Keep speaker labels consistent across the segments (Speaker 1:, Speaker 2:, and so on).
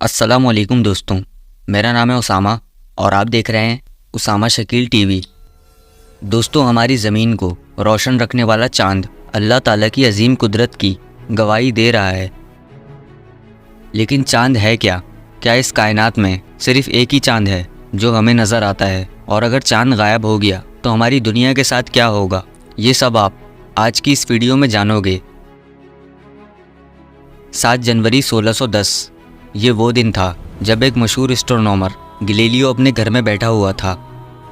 Speaker 1: अस्सलामुअलैकुम दोस्तों, मेरा नाम है उसामा और आप देख रहे हैं उसामा शकील टीवी। दोस्तों, हमारी ज़मीन को रोशन रखने वाला चांद अल्लाह ताला की अजीम कुदरत की गवाही दे रहा है। लेकिन चांद है क्या? क्या इस कायनात में सिर्फ़ एक ही चांद है जो हमें नज़र आता है? और अगर चांद गायब हो गया तो हमारी दुनिया के साथ क्या होगा? ये सब आप आज की इस वीडियो में जानोगे। 7 जनवरी 1610 ये वो दिन था जब एक मशहूर एस्ट्रोनॉमर गैलीलियो अपने घर में बैठा हुआ था।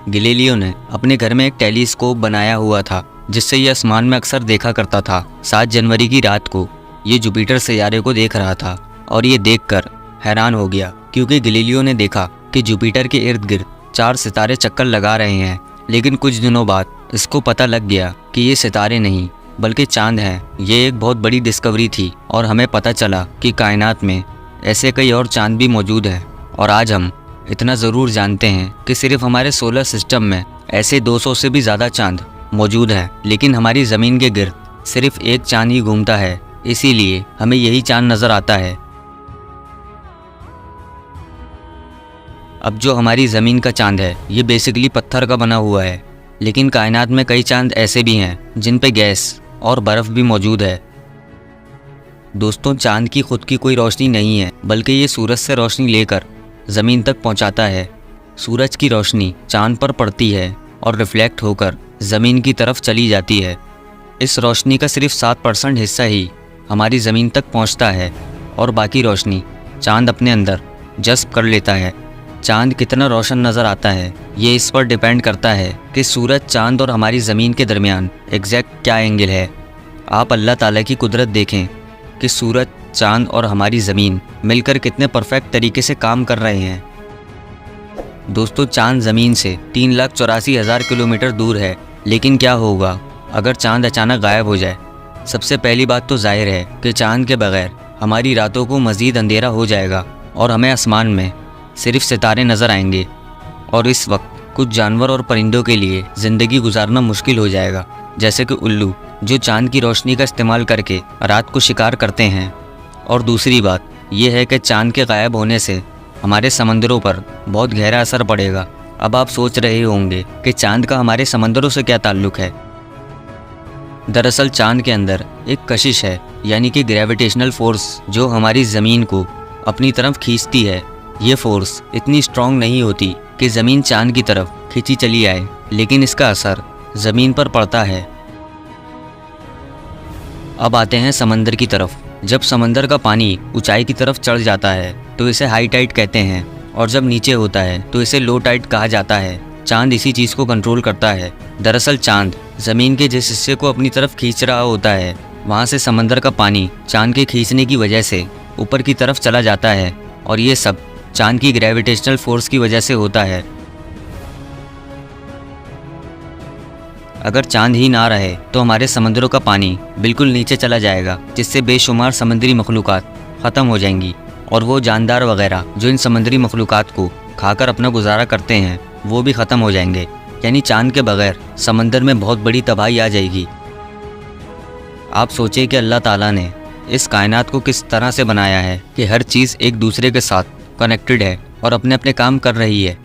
Speaker 1: गैलीलियो ने अपने घर में एक टेलीस्कोप बनाया हुआ था जिससे ये आसमान में अक्सर देखा करता था। 7 जनवरी की रात को ये जुपिटर सितारे को देख रहा था और ये देखकर हैरान हो गया, क्योंकि गैलीलियो ने देखा कि जुपिटर के इर्द गिर्द 4 सितारे चक्कर लगा रहे हैं। लेकिन कुछ दिनों बाद इसको पता लग गया कि ये सितारे नहीं बल्कि चांद हैं। ये एक बहुत बड़ी डिस्कवरी थी और हमें पता चला कि कायनात में ऐसे कई और चांद भी मौजूद हैं। और आज हम इतना ज़रूर जानते हैं कि सिर्फ हमारे सोलर सिस्टम में ऐसे 200 से भी ज़्यादा चांद मौजूद हैं, लेकिन हमारी ज़मीन के गिर्द सिर्फ एक चांद ही घूमता है, इसीलिए हमें यही चांद नज़र आता है। अब जो हमारी ज़मीन का चांद है ये बेसिकली पत्थर का बना हुआ है, लेकिन कायनात में कई चांद ऐसे भी हैं जिन पे गैस और बर्फ़ भी मौजूद है। दोस्तों, चांद की खुद की कोई रोशनी नहीं है, बल्कि ये सूरज से रोशनी लेकर ज़मीन तक पहुंचाता है। सूरज की रोशनी चांद पर पड़ती है और रिफ्लेक्ट होकर ज़मीन की तरफ चली जाती है। इस रोशनी का सिर्फ 7% हिस्सा ही हमारी ज़मीन तक पहुंचता है और बाकी रोशनी चांद अपने अंदर जज़्ब कर लेता है। चांद कितना रोशन नज़र आता है ये इस पर डिपेंड करता है कि सूरज, चांद और हमारी ज़मीन के दरमियान एग्जैक्ट क्या एंगल है। आप अल्लाह ताला की कुदरत देखें कि सूरज, चांद और हमारी ज़मीन मिलकर कितने परफेक्ट तरीके से काम कर रहे हैं। दोस्तों, चांद ज़मीन से 3,84,000 किलोमीटर दूर है, लेकिन क्या होगा अगर चांद अचानक गायब हो जाए? सबसे पहली बात तो जाहिर है कि चांद के बगैर हमारी रातों को मज़ीद अंधेरा हो जाएगा और हमें आसमान में सिर्फ सितारे नज़र आएंगे। और इस वक्त कुछ जानवर और परिंदों के लिए ज़िंदगी गुजारना मुश्किल हो जाएगा, जैसे कि उल्लू जो चांद की रोशनी का इस्तेमाल करके रात को शिकार करते हैं। और दूसरी बात यह है कि चांद के गायब होने से हमारे समंदरों पर बहुत गहरा असर पड़ेगा। अब आप सोच रहे होंगे कि चांद का हमारे समंदरों से क्या ताल्लुक़ है। दरअसल चांद के अंदर एक कशिश है, यानी कि ग्रेविटेशनल फोर्स, जो हमारी ज़मीन को अपनी तरफ खींचती है। ये फोर्स इतनी स्ट्रॉन्ग नहीं होती कि ज़मीन चांद की तरफ खींची चली आए, लेकिन इसका असर ज़मीन पर पड़ता है। अब आते हैं समंदर की तरफ। जब समंदर का पानी ऊंचाई की तरफ चढ़ जाता है तो इसे हाई टाइड कहते हैं, और जब नीचे होता है तो इसे लो टाइड कहा जाता है। चांद इसी चीज़ को कंट्रोल करता है। दरअसल चांद ज़मीन के जिस हिस्से को अपनी तरफ खींच रहा होता है, वहाँ से समंदर का पानी चांद के खींचने की वजह से ऊपर की तरफ चला जाता है, और ये सब चांद की ग्रेविटेशनल फोर्स की वजह से होता है। अगर चांद ही ना रहे तो हमारे समंदरों का पानी बिल्कुल नीचे चला जाएगा, जिससे बेशुमार समुद्री मखलूक़ात ख़त्म हो जाएंगी, और वो जानदार वगैरह जो इन समुद्री मखलूक़ात को खाकर अपना गुजारा करते हैं वो भी ख़त्म हो जाएंगे। यानी चांद के बगैर समंदर में बहुत बड़ी तबाही आ जाएगी। आप सोचें कि अल्लाह ताला ने इस कायनात को किस तरह से बनाया है कि हर चीज़ एक दूसरे के साथ कनेक्टेड है और अपने अपने काम कर रही है।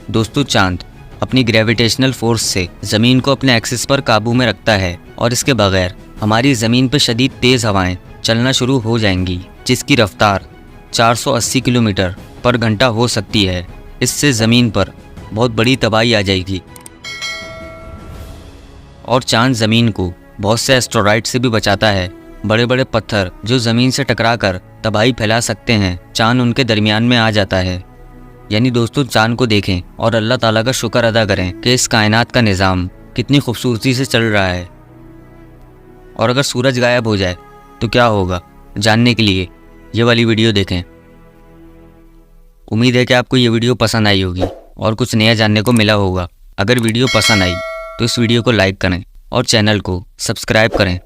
Speaker 1: दोस्तों, चांद अपनी ग्रेविटेशनल फोर्स से ज़मीन को अपने एक्सिस पर काबू में रखता है, और इसके बगैर हमारी ज़मीन पर शदीद तेज़ हवाएं चलना शुरू हो जाएंगी, जिसकी रफ्तार 480 किलोमीटर पर घंटा हो सकती है। इससे ज़मीन पर बहुत बड़ी तबाही आ जाएगी। और चांद ज़मीन को बहुत से एस्टेरॉयड से भी बचाता है। बड़े बड़े पत्थर जो ज़मीन से टकराकर तबाही फैला सकते हैं, चांद उनके दरमियान में आ जाता है। यानी दोस्तों, चांद को देखें और अल्लाह ताला का शुक्र अदा करें कि इस कायनात का निज़ाम कितनी खूबसूरती से चल रहा है। और अगर सूरज गायब हो जाए तो क्या होगा, जानने के लिए ये वाली वीडियो देखें। उम्मीद है कि आपको ये वीडियो पसंद आई होगी और कुछ नया जानने को मिला होगा। अगर वीडियो पसंद आई तो इस वीडियो को लाइक करें और चैनल को सब्सक्राइब करें।